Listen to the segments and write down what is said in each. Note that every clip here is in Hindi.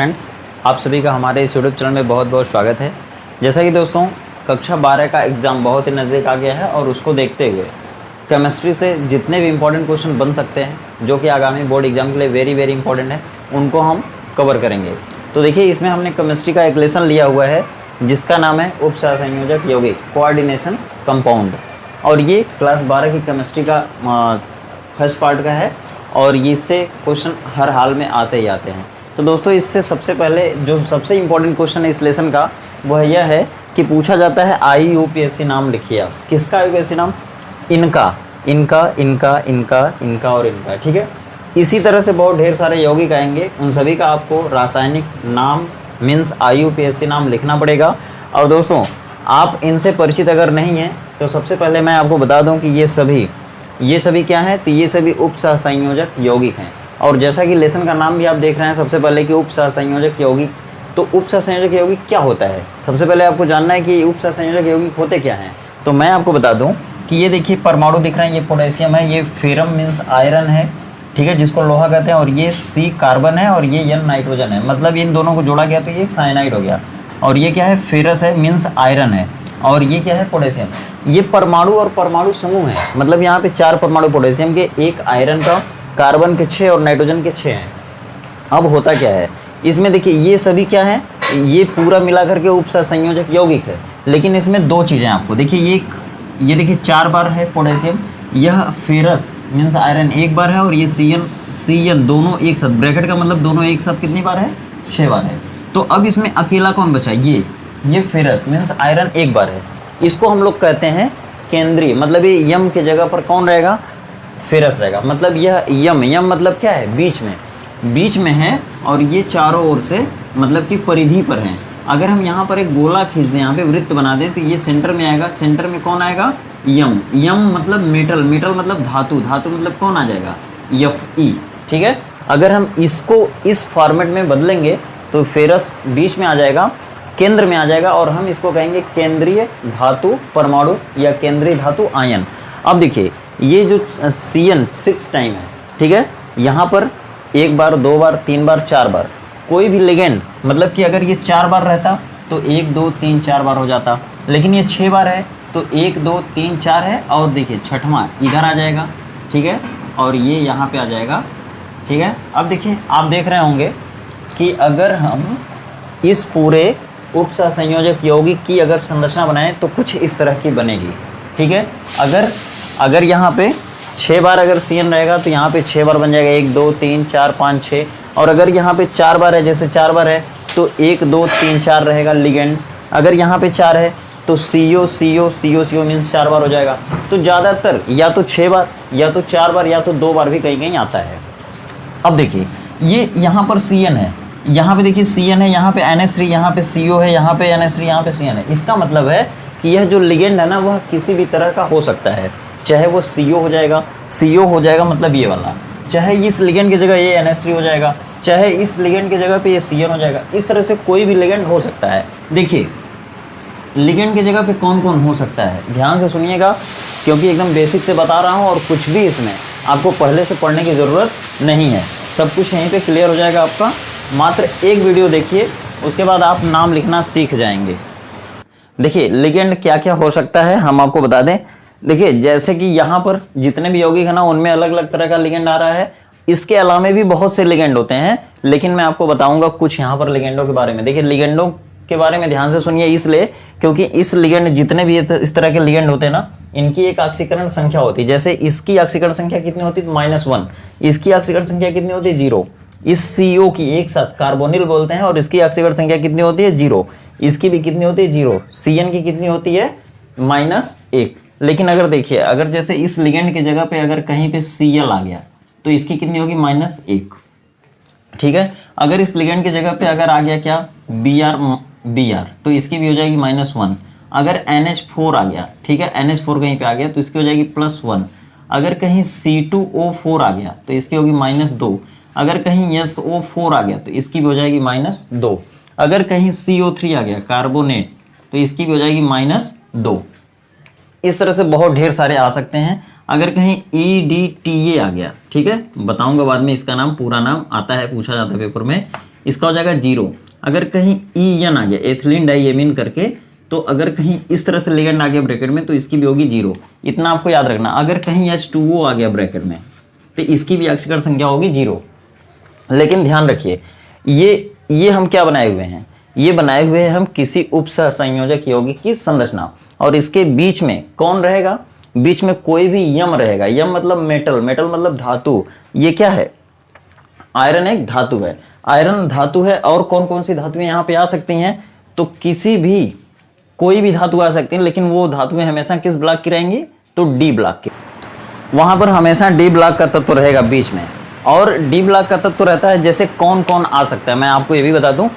फ्रेंड्स, आप सभी का हमारे इस यूट्यूब चैनल में बहुत बहुत स्वागत है। जैसा कि दोस्तों कक्षा 12 का एग्ज़ाम बहुत ही नज़दीक आ गया है और उसको देखते हुए केमिस्ट्री से जितने भी इंपॉर्टेंट क्वेश्चन बन सकते हैं जो कि आगामी बोर्ड एग्जाम के लिए वेरी वेरी इंपॉर्टेंट है, उनको हम कवर करेंगे। तो देखिए, इसमें हमने केमिस्ट्री का एक लेसन लिया हुआ है जिसका नाम है उपसहसंयोजक यौगिक कोऑर्डिनेशन कंपाउंड, और ये क्लास 12 की केमिस्ट्री का फर्स्ट पार्ट का है और इससे क्वेश्चन हर हाल में आते ही आते हैं। तो दोस्तों, इससे सबसे पहले जो सबसे इम्पोर्टेंट क्वेश्चन है इस लेसन का वह यह है कि पूछा जाता है IUPAC नाम लिखिए आप। किसका IUPAC नाम? इनका इनका इनका इनका इनका और इनका, ठीक है। इसी तरह से बहुत ढेर सारे यौगिक आएंगे, उन सभी का आपको रासायनिक नाम मीन्स IUPAC नाम लिखना पड़ेगा। और दोस्तों, आप इनसे परिचित अगर नहीं हैं तो सबसे पहले मैं आपको बता दूं कि ये सभी क्या हैं, तो ये सभी उपसहसंयोजक यौगिक हैं। और जैसा कि लेसन का नाम भी आप देख रहे हैं सबसे पहले कि उपसहसंयोजक यौगिक, तो उपसहसंयोजक यौगिक क्या होता है सबसे पहले आपको जानना है कि उपसहसंयोजक यौगिक होते क्या हैं। तो मैं आपको बता दूं कि ये देखिए परमाणु दिख रहे हैं, ये पोटेशियम है, ये फेरम मीन्स आयरन है, ठीक है, जिसको लोहा कहते हैं, और ये C कार्बन है और ये N नाइट्रोजन है। मतलब इन दोनों को जोड़ा गया तो ये साइनाइड हो गया। और ये क्या है? फेरस है मीन्स आयरन है, और ये क्या है? पोटेशियम। ये परमाणु और परमाणु समूह है, मतलब यहाँ पे 4 परमाणु पोटेशियम के, 1 आयरन का, कार्बन के 6 और नाइट्रोजन के 6 हैं। अब होता क्या है इसमें, देखिए ये सभी क्या है, ये पूरा मिला करके उपसहसंयोजक यौगिक है। लेकिन इसमें 2 चीज़ें आपको देखिए, ये देखिए 4 बार है पोटेशियम, यह फेरस मीन्स आयरन 1 बार है, और ये CN दोनों एक साथ, ब्रैकेट का मतलब दोनों एक साथ कितनी बार है? 6 बार है। तो अब इसमें अकेला कौन बचा? ये फेरस मीन्स आयरन 1 बार है। इसको हम लोग कहते हैं केंद्रीय, मतलब ये यम के जगह पर कौन रहेगा? फेरस रहेगा। मतलब यह यम मतलब क्या है? बीच में है, और ये चारों ओर से मतलब कि परिधि पर हैं। अगर हम यहाँ पर एक गोला खींच दें, यहाँ पे वृत्त बना दें, तो ये सेंटर में आएगा। सेंटर में कौन आएगा? यम मतलब मेटल मतलब धातु मतलब कौन आ जाएगा? Fe, ठीक है। अगर हम इसको इस फॉर्मेट में बदलेंगे तो फेरस बीच में आ जाएगा, केंद्र में आ जाएगा, और हम इसको कहेंगे केंद्रीय धातु परमाणु या केंद्रीय धातु आयन। अब देखिए, ये जो CN 6 टाइम है, ठीक है, यहाँ पर 1 बार 2 बार 3 बार 4 बार, कोई भी लिगेंड, मतलब कि अगर ये 4 बार रहता तो 1 2 3 4 बार हो जाता, लेकिन ये 6 बार है तो 1 2 3 4 है, और देखिए छठवां इधर आ जाएगा, ठीक है, और ये यहाँ पे आ जाएगा, ठीक है। अब देखिए, आप देख रहे होंगे कि अगर हम इस पूरे उपसहसंयोजक यौगिक की अगर संरचना बनाएं तो कुछ इस तरह की बनेगी, ठीक है। अगर यहाँ पे 6 बार अगर CN रहेगा तो यहाँ पे 6 बार बन जाएगा, 1 2 3 4 5 6, और अगर यहाँ पे 4 बार है, जैसे 4 बार है तो 1 2 3 4 रहेगा लिगेंड। अगर यहाँ पे 4 है तो CO मीन्स 4 बार हो जाएगा। तो ज़्यादातर या तो 6 बार या तो 4 बार या तो 2 बार भी कहीं आता है। अब देखिए, ये यहाँ पर CN है, यहाँ पे देखिए CN है, यहाँ पे NH3, यहाँ पे CO है, यहाँ पे NH3, यहाँ पे CN है। इसका मतलब है कि यह जो लिगेंड है ना, वह किसी भी तरह का हो सकता है, चाहे वो CO हो जाएगा मतलब ये वाला, चाहे इस लिगेंड की जगह ये NH3 हो जाएगा, चाहे इस लिगेंड की जगह पे ये CN हो जाएगा। इस तरह से कोई भी लिगेंड हो सकता है। देखिए, लिगेंड की जगह पे कौन कौन हो सकता है, ध्यान से सुनिएगा, क्योंकि एकदम बेसिक से बता रहा हूँ और कुछ भी इसमें आपको पहले से पढ़ने की ज़रूरत नहीं है, सब कुछ यहीं पे क्लियर हो जाएगा आपका। मात्र एक वीडियो देखिए, उसके बाद आप नाम लिखना सीख जाएंगे। देखिए, लिगेंड क्या क्या हो सकता है हम आपको बता दें। देखिए, जैसे कि यहाँ पर जितने भी यौगिक है ना, उनमें अलग अलग तरह का लिगेंड आ रहा है। इसके अलावा भी बहुत से लिगेंड होते हैं, लेकिन मैं आपको बताऊंगा कुछ यहाँ पर लिगेंडों के बारे में। देखिए, लिगेंडों के बारे में ध्यान से सुनिए, इसलिए क्योंकि इस लिगेंड जितने भी इस तरह के लिगेंड होते हैं ना, इनकी एक ऑक्सीकरण संख्या होती है। जैसे इसकी ऑक्सीकरण संख्या कितनी होती है? -1। इसकी ऑक्सीकरण संख्या कितनी होती है? 0। इस CO की एक साथ कार्बोनिल बोलते हैं, और इसकी ऑक्सीकरण संख्या कितनी होती है? 0। इसकी भी कितनी होती है? 0। CN की कितनी होती है? -1। लेकिन अगर देखिए, अगर जैसे इस लिगेंड की जगह पे अगर कहीं पे Cl आ गया तो इसकी कितनी होगी? -1, ठीक है। अगर इस लिगेंड की जगह पे अगर आ गया क्या? Br, तो इसकी भी हो जाएगी -1। अगर NH4 आ गया, ठीक है, NH4 कहीं पे आ गया तो इसकी हो जाएगी +1। अगर कहीं C2O4 आ गया तो इसकी होगी -2। अगर कहीं SO4 आ गया तो इसकी भी हो जाएगी -2। अगर कहीं CO3 आ गया कार्बोनेट तो इसकी भी हो जाएगी -2। इस तरह से बहुत ढेर सारे आ सकते हैं। अगर कहीं EDTA आ गया, ठीक है, बताऊंगा बाद में, इसका नाम पूरा नाम आता है, पूछा जाता है पेपर में, इसका हो जाएगा 0। अगर कहीं EN आ गया, एथिलीन डाइएमीन करके, तो अगर कहीं इस तरह से लिगेंड आ गया ब्रैकेट में तो इसकी भी होगी 0। इतना आपको याद रखना। अगर कहीं H2O आ गया ब्रैकेट में तो इसकी भी ऑक्सीकरण संख्या होगी 0। लेकिन ध्यान रखिए, ये हम क्या बनाए हुए हैं, ये बनाए हुए हैं हम किसी उपसहसंयोजक यौगिक की संरचना, और इसके बीच में कौन रहेगा, बीच में कोई भी यम रहेगा। यम मतलब मेटल, मेटल मतलब धातु। ये क्या है, आयरन एक धातु है, आयरन धातु है। और कौन कौन सी धातुएं यहाँ पे आ सकती हैं, तो किसी भी कोई भी धातु आ सकती है, लेकिन वो धातुएं हमेशा किस ब्लॉक की रहेंगी, तो डी ब्लॉक की। वहां पर हमेशा डी ब्लॉक का तत्व रहेगा बीच में। और डी ब्लॉक का तत्व रहता है, जैसे कौन कौन आ सकता है मैं आपको ये भी बता दूं,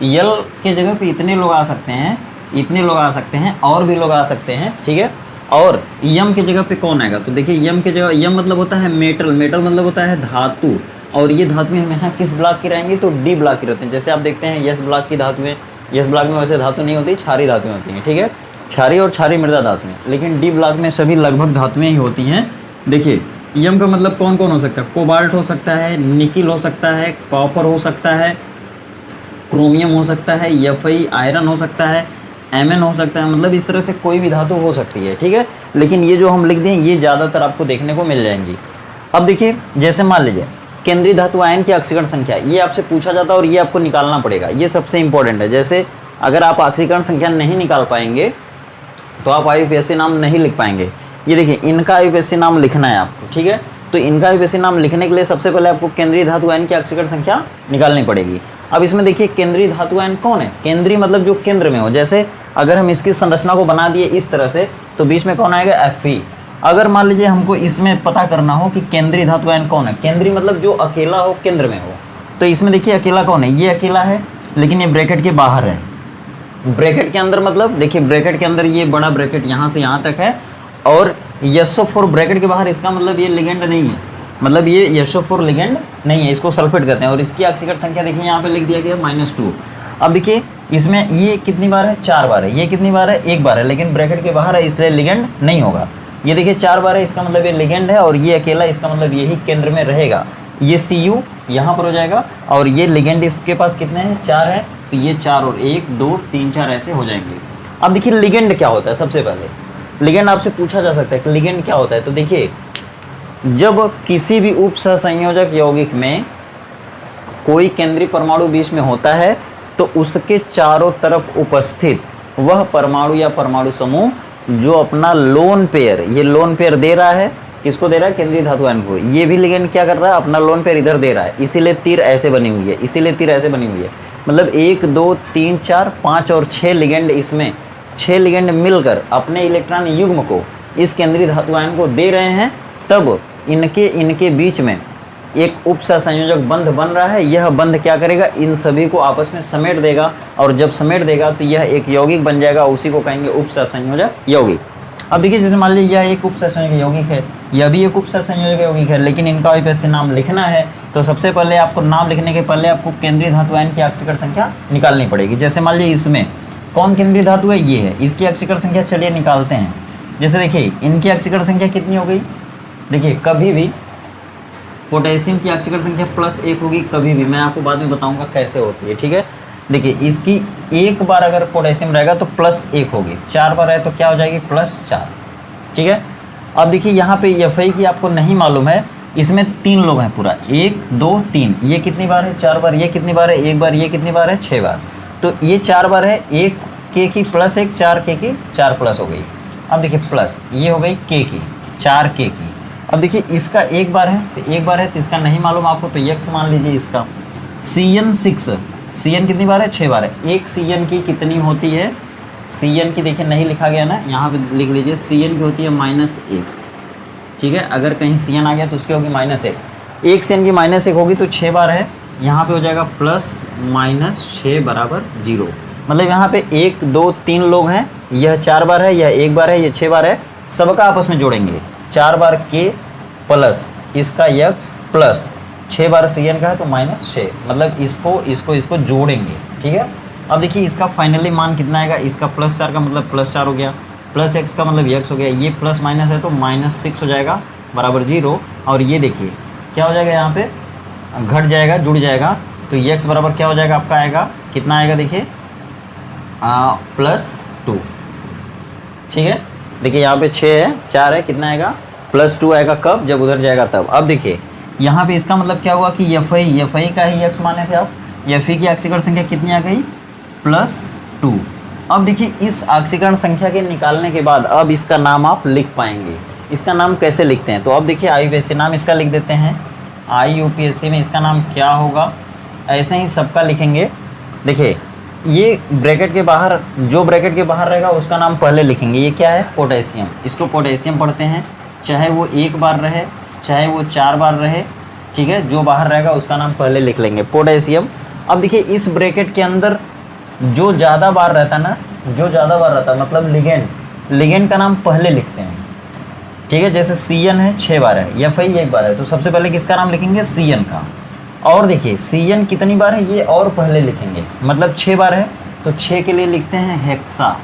यल के जगह पे इतने लोग आ सकते हैं, इतने लोग आ सकते हैं, और भी लोग आ सकते हैं, ठीक है। और यम की जगह पे कौन आएगा, तो देखिए यम की जगह, यम मतलब होता है मेटल, मेटल मतलब होता है धातु, और ये धातुएं हमेशा किस ब्लॉक की रहेंगी, तो डी ब्लॉक की रहती हैं। जैसे आप देखते हैं यस ब्लॉक की धातुएं, यस ब्लॉक में वैसे धातु नहीं होती, क्षारीय धातुएं होती हैं, ठीक है, क्षारीय और क्षारीय मृदा धातुएं। लेकिन डी ब्लॉक में सभी लगभग धातुएं ही होती हैं। देखिए यम का मतलब कौन कौन हो सकता है, कोबाल्ट हो सकता है, निकिल हो सकता है, कॉपर हो सकता है, क्रोमियम हो सकता है, Fe आयरन हो सकता है, Mn हो सकता है, मतलब इस तरह से कोई भी धातु हो सकती है, ठीक है। लेकिन ये जो हम लिख दें ये ज़्यादातर आपको देखने को मिल जाएंगी। अब देखिए, जैसे मान लीजिए केंद्रीय धातु आयन की ऑक्सीकरण संख्या, ये आपसे पूछा जाता है और ये आपको निकालना पड़ेगा, ये सबसे इंपॉर्टेंट है। जैसे अगर आप ऑक्सीकरण संख्या नहीं निकाल पाएंगे तो आप IUPAC नाम नहीं लिख पाएंगे। ये देखिए, इनका IUPAC नाम लिखना है आपको, ठीक है। तो इनका IUPAC नाम लिखने के लिए सबसे पहले आपको केंद्रीय धातु आयन की ऑक्सीकरण संख्या निकालनी पड़ेगी। अब इसमें देखिए केंद्रीय धातु आयन कौन है, केंद्रीय मतलब जो केंद्र में हो। जैसे अगर हम इसकी संरचना को बना दिए इस तरह से, तो बीच में कौन आएगा, Fe। अगर मान लीजिए हमको इसमें पता करना हो कि केंद्रीय धातु आयन कौन है, केंद्रीय मतलब जो अकेला हो, केंद्र में हो, तो इसमें देखिए अकेला कौन है, ये अकेला है, लेकिन ये ब्रैकेट के बाहर है। ब्रैकेट के अंदर मतलब देखिए, ब्रैकेट के अंदर ये बड़ा ब्रैकेट यहाँ से यहाँ तक है, और SO4 ब्रैकेट के बाहर, इसका मतलब ये लिगेंड नहीं है, मतलब ये SO4 लिगेंड नहीं है, इसको सल्फेट कहते हैं। और इसकी ऑक्सीकरण संख्या देखिए यहाँ पे लिख दिया गया -2। अब देखिए इसमें ये कितनी बार है, 4 बार है, ये कितनी बार है, 1 बार है, लेकिन ब्रैकेट के बाहर है इसलिए लिगेंड नहीं होगा। ये देखिए 4 बार है, इसका मतलब ये लिगेंड है, और ये अकेला, इसका मतलब यही केंद्र में रहेगा। ये Cu यहाँ पर हो जाएगा, और ये लिगेंड इसके पास कितने हैं, 4 है, तो ये 4 और 1 2 3 4 ऐसे हो जाएंगे। अब देखिए लिगेंड क्या होता है, सबसे पहले लिगेंड आपसे पूछा जा सकता है कि लिगेंड क्या होता है। तो देखिए, जब किसी भी उपसहसंयोजक यौगिक में कोई केंद्रीय परमाणु बीच में होता है, तो उसके चारों तरफ उपस्थित वह परमाणु या परमाणु समूह जो अपना लोन पेयर, ये लोन पेयर दे रहा है, किसको दे रहा है, केंद्रीय धातु आयन को, ये भी लिगेंड क्या कर रहा है, अपना लोन पेयर इधर दे रहा है, इसीलिए तीर ऐसे बनी हुई है, इसीलिए तीर ऐसे बनी हुई है। मतलब 1 2 3 4 5 और 6 लिगेंड, इसमें 6 लिगेंड मिलकर अपने इलेक्ट्रॉन युग्म को इस केंद्रीय धातु आयन को दे रहे हैं, तब इनके बीच में एक उपसहसंयोजक बंध बन रहा है। यह बंध क्या करेगा, इन सभी को आपस में समेट देगा, और जब समेट देगा तो यह एक यौगिक बन जाएगा, उसी को कहेंगे उपसहसंयोजक यौगिक। अब देखिए, जैसे मान लीजिए यह एक उपसहसंयोजक यौगिक है, यह भी एक उपसहसंयोजक यौगिक है, लेकिन इनका IUPAC नाम लिखना है, तो सबसे पहले आपको नाम लिखने के पहले आपको केंद्रीय धातु आयन की ऑक्सीकरण संख्या निकालनी पड़ेगी। जैसे मान लीजिए इसमें कौन केंद्रीय धातु है, ये है, इसकी ऑक्सीकरण संख्या चलिए निकालते हैं। जैसे देखिए इनकी ऑक्सीकरण संख्या कितनी हो गई, देखिए कभी भी पोटेशियम की ऑक्सीकरण संख्या +1 होगी, कभी भी, मैं आपको बाद में बताऊंगा कैसे होती है, ठीक है। देखिए इसकी 1 बार अगर पोटेशियम रहेगा तो +1 होगी, 4 बार है तो क्या हो जाएगी, +4, ठीक है। अब देखिए यहाँ पे Fe की आपको नहीं मालूम है, इसमें 3 लोग हैं पूरा, 1 2 3, ये कितनी बार है, 4 बार, ये कितनी बार है, 1 बार, ये कितनी बार है, 6 बार, तो ये 4 बार है, 1 K की +1 4 K की 4 प्लस हो गई। अब देखिए प्लस ये हो गई K की 4 K की। अब देखिए इसका 1 बार है, तो 1 बार है, तो इसका नहीं मालूम आपको, तो x मान लीजिए इसका। CN6, CN कितनी बार है, 6 बार है। एक CN की कितनी होती है, CN की देखिए नहीं लिखा गया ना, यहाँ पे लिख लीजिए, CN की होती है -1, ठीक है। अगर कहीं CN आ गया तो उसकी होगी -1, एक CN की -1 होगी तो 6 बार है, यहाँ पे हो जाएगा +-6 बराबर 0। मतलब यहाँ पे 1 2 3 लोग हैं, यह 4 बार है, यह 1 बार है, यह 6 बार है, सबका आपस में जोड़ेंगे, 4 बार K प्लस इसका x प्लस 6 बार CN का है तो -6, मतलब इसको जोड़ेंगे, ठीक है। अब देखिए इसका फाइनली मान कितना आएगा, इसका +4 का मतलब +4 हो गया, +x का मतलब x हो गया, ये प्लस माइनस है तो -6 हो जाएगा बराबर 0। और ये देखिए क्या हो जाएगा, यहाँ पे घट जाएगा, जुड़ जाएगा, तो x बराबर क्या हो जाएगा आपका, आएगा कितना आएगा देखिए +2। ठीक है, देखिए यहाँ पे 6 है, 4 है, कितना आएगा +2 आएगा। कब, जब उधर जाएगा तब। अब देखिए यहाँ पे इसका मतलब क्या हुआ कि एफ का ही x माने थे आप, एफ की आक्सीकरण संख्या कितनी आ गई +2। अब देखिए इस आक्सीकरण संख्या के निकालने के बाद अब इसका नाम आप लिख पाएंगे। इसका नाम कैसे लिखते हैं, तो अब देखिए IUPAC नाम इसका लिख देते हैं। IUPAC में इसका नाम क्या होगा, ऐसे ही सबका लिखेंगे। देखिए ये ब्रैकेट के बाहर, जो ब्रैकेट के बाहर रहेगा उसका नाम पहले लिखेंगे। ये क्या है, पोटेशियम। इसको पोटेशियम पढ़ते हैं, चाहे वो 1 बार रहे चाहे वो 4 बार रहे, ठीक है। जो बाहर रहेगा उसका नाम पहले लिख लेंगे, पोटेशियम। अब देखिए इस ब्रैकेट के अंदर जो ज़्यादा बार रहता ना, जो ज़्यादा बार रहता मतलब लिगेंड का नाम पहले लिखते हैं, ठीक है। जैसे CN है 6 बार है, FI 1 बार है, तो सबसे पहले किसका नाम लिखेंगे, CN का। और देखिए CN कितनी बार है ये और पहले लिखेंगे, मतलब 6 बार है तो 6 के लिए लिखते हैं हेक्सा,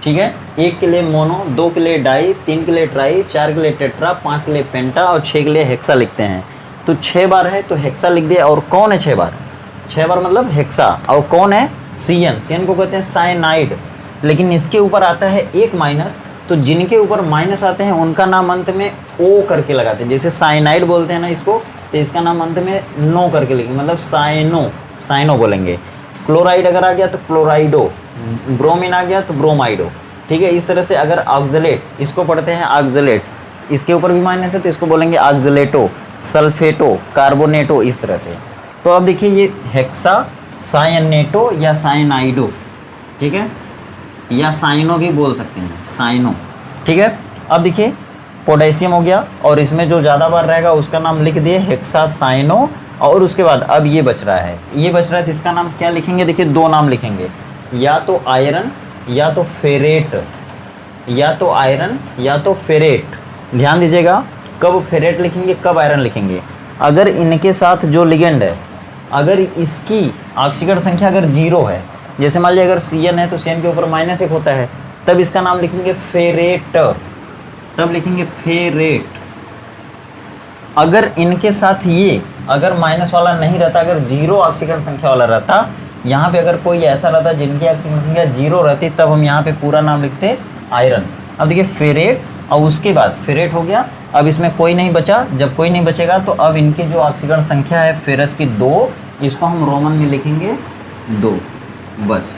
ठीक है। 1 के लिए मोनो, 2 के लिए डाई, 3 के लिए ट्राई, 4 के लिए टेट्रा, 5 के लिए पेंटा और 6 के लिए हेक्सा लिखते हैं। तो 6 बार है तो हेक्सा लिख दिया। और कौन है 6 बार, 6 बार मतलब हेक्सा। और कौन है, CN को कहते हैं साइनाइड। लेकिन इसके ऊपर आता है एक माइनस, तो जिनके ऊपर माइनस आते हैं उनका नाम अंत में O करके लगाते हैं। जैसे साइनाइड बोलते हैं ना इसको, तो इसका नाम अंत में नो करके लिखेंगे, मतलब साइनो बोलेंगे। क्लोराइड अगर आ गया तो क्लोराइडो, ब्रोमीन आ गया तो ब्रोमाइडो, ठीक है। इस तरह से अगर ऑक्सलेट, इसको पढ़ते हैं ऑक्सलेट, इसके ऊपर भी माइनस है तो इसको बोलेंगे ऑक्सलेटो, सल्फेटो, कार्बोनेटो, इस तरह से। तो अब देखिए ये हेक्सा साइनेटो या साइनाइडो, ठीक है, या साइनो भी बोल सकते हैं, साइनो, ठीक है। अब देखिए पोटेशियम हो गया और इसमें जो ज़्यादा बार रहेगा उसका नाम लिख दिए हेक्सा साइनो। और उसके बाद अब ये बच रहा है, तो इसका नाम क्या लिखेंगे, देखिए 2 नाम लिखेंगे, या तो आयरन या तो फेरेट, या तो आयरन या तो फेरेट। ध्यान दीजिएगा, कब फेरेट लिखेंगे कब आयरन लिखेंगे। अगर इनके साथ जो लिगेंड है, अगर इसकी आक्सीकरण संख्या अगर 0 है, जैसे मान लीजिए अगर CN है तो CN के ऊपर -1 होता है, तब इसका नाम लिखेंगे फेरेट, तब लिखेंगे फेरेट। अगर इनके साथ ये अगर माइनस वाला नहीं रहता, अगर 0 आक्सीकरण संख्या वाला रहता, यहाँ पे अगर कोई ऐसा रहता जिनकी आक्सीकरण संख्या 0 रहती, तब हम यहाँ पे पूरा नाम लिखते आयरन। अब देखिए फेरेट और उसके बाद फेरेट हो गया। अब इसमें कोई नहीं बचा, जब कोई नहीं बचेगा तो अब इनकी जो आक्सीकरण संख्या है फेरस की 2, इसको हम रोमन में लिखेंगे 2, बस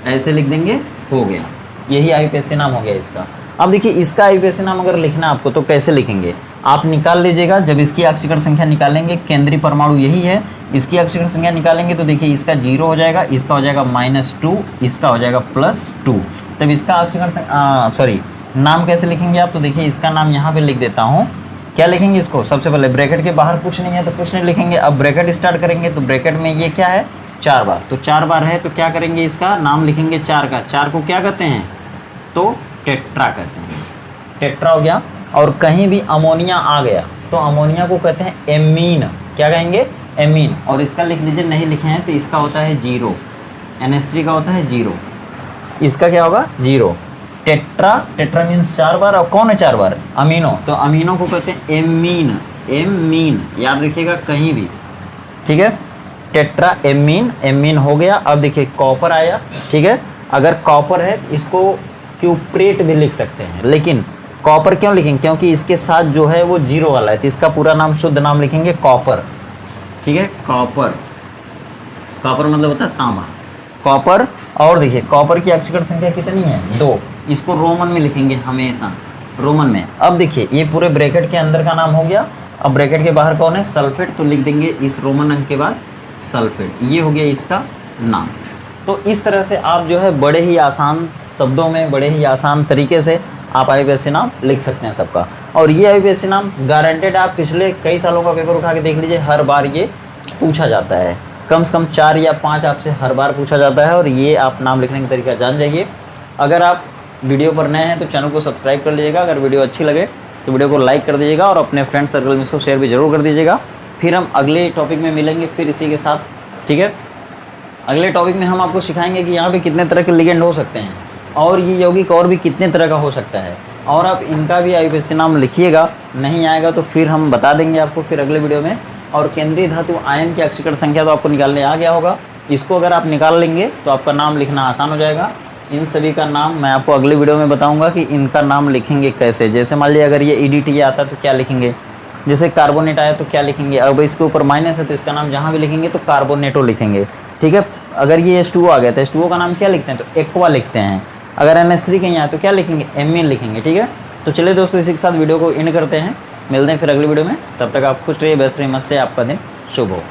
ऐसे लिख देंगे, हो गया। यही IUPAC नाम हो गया इसका। अब देखिए इसका IUPAC नाम अगर लिखना आपको तो कैसे लिखेंगे, आप निकाल लीजिएगा। जब इसकी आक्सीकरण संख्या निकालेंगे, केंद्रीय परमाणु यही है, इसकी आक्सीकरण संख्या निकालेंगे तो देखिए इसका 0 हो जाएगा, इसका हो जाएगा -2, इसका हो जाएगा +2। तब इसका आक्सीकरण नाम कैसे लिखेंगे आप, तो देखिए इसका नाम यहाँ पे लिख देता हूँ। क्या लिखेंगे इसको, सबसे पहले ब्रैकेट के बाहर कुछ नहीं है तो कुछ नहीं लिखेंगे। अब ब्रैकेट स्टार्ट करेंगे तो ब्रैकेट में ये क्या है 4 बार, तो 4 बार है तो क्या करेंगे, इसका नाम लिखेंगे 4 का। 4 को क्या कहते हैं, तो टेट्रा कहते हैं, टेट्रा हो गया। और कहीं भी अमोनिया आ गया तो अमोनिया को कहते हैं एमीन, क्या कहेंगे, एमीन। और इसका लिख लीजिए, नहीं लिखे हैं तो इसका होता है 0, NH3 का होता है 0, इसका क्या होगा 0। टेट्रा मीन्स 4 बार, और कौन है 4 बार, अमीनो, तो अमीनो को कहते हैं एमीन, याद रखिएगा कहीं भी, ठीक है। टेट्रा एमीन हो गया। अब देखिए कॉपर आया, ठीक है। अगर कॉपर है इसको क्यूप्रेट भी लिख सकते हैं, लेकिन कॉपर क्यों लिखेंगे, क्योंकि इसके साथ जो है वो 0 वाला है, तो इसका पूरा नाम शुद्ध नाम लिखेंगे कॉपर, ठीक है। कॉपर मतलब होता है तांबा, कॉपर। और देखिए कॉपर की आक्सीकरण संख्या कितनी है 2, इसको रोमन में लिखेंगे हमेशा, रोमन में। अब देखिए ये पूरे ब्रैकेट के अंदर का नाम हो गया। अब ब्रैकेट के बाहर कौन है, सल्फेट, तो लिख देंगे इस रोमन अंक के बाद सल्फेट, ये हो गया इसका नाम। तो इस तरह से आप जो है बड़े ही आसान शब्दों में, बड़े ही आसान तरीके से आप IUPAC नाम लिख सकते हैं सबका। और ये IUPAC नाम गारंटेड, आप पिछले कई सालों का पेपर उठा के देख लीजिए, हर बार ये पूछा जाता है, कम से कम 4 या 5 आपसे हर बार पूछा जाता है। और ये आप नाम लिखने का तरीका जान जाइए। अगर आप वीडियो पर नए हैं तो चैनल को सब्सक्राइब कर लीजिएगा, अगर वीडियो अच्छी लगे तो वीडियो को लाइक कर दीजिएगा और अपने फ्रेंड सर्कल में इसको शेयर भी जरूर कर दीजिएगा। फिर हम अगले टॉपिक में मिलेंगे फिर इसी के साथ, ठीक है। अगले टॉपिक में हम आपको सिखाएंगे कि यहाँ पे कितने तरह के लिगेंड हो सकते हैं और ये यौगिक और भी कितने तरह का हो सकता है, और आप इनका भी IUPAC नाम लिखिएगा। नहीं आएगा तो फिर हम बता देंगे आपको फिर अगले वीडियो में। और केंद्रीय धातु आयन की अक्षीकरण संख्या तो आपको निकालने आ गया होगा। इसको अगर आप निकाल लेंगे तो आपका नाम लिखना आसान हो जाएगा। इन सभी का नाम मैं आपको अगले वीडियो में बताऊंगा कि इनका नाम लिखेंगे कैसे। जैसे मान लिया अगर ये EDTA आता तो क्या लिखेंगे, जैसे कार्बोनेट आया तो क्या लिखेंगे। अब इसके ऊपर माइनस है तो इसका नाम जहाँ भी लिखेंगे तो कार्बोनेटो लिखेंगे, ठीक है। अगर ये H2O आ गया तो H2O का नाम क्या लिखते हैं, तो एक्वा लिखते हैं। अगर NH3 कहीं आया तो क्या लिखेंगे, एमीन लिखेंगे, ठीक है। तो चलिए दोस्तों, इसी के साथ वीडियो को एंड करते हैं। मिलते हैं फिर अगली वीडियो में। तब तक आप खुश रहिए, व्यस्त रहिए, मस्त रहिए। आपका दिन शुभ हो।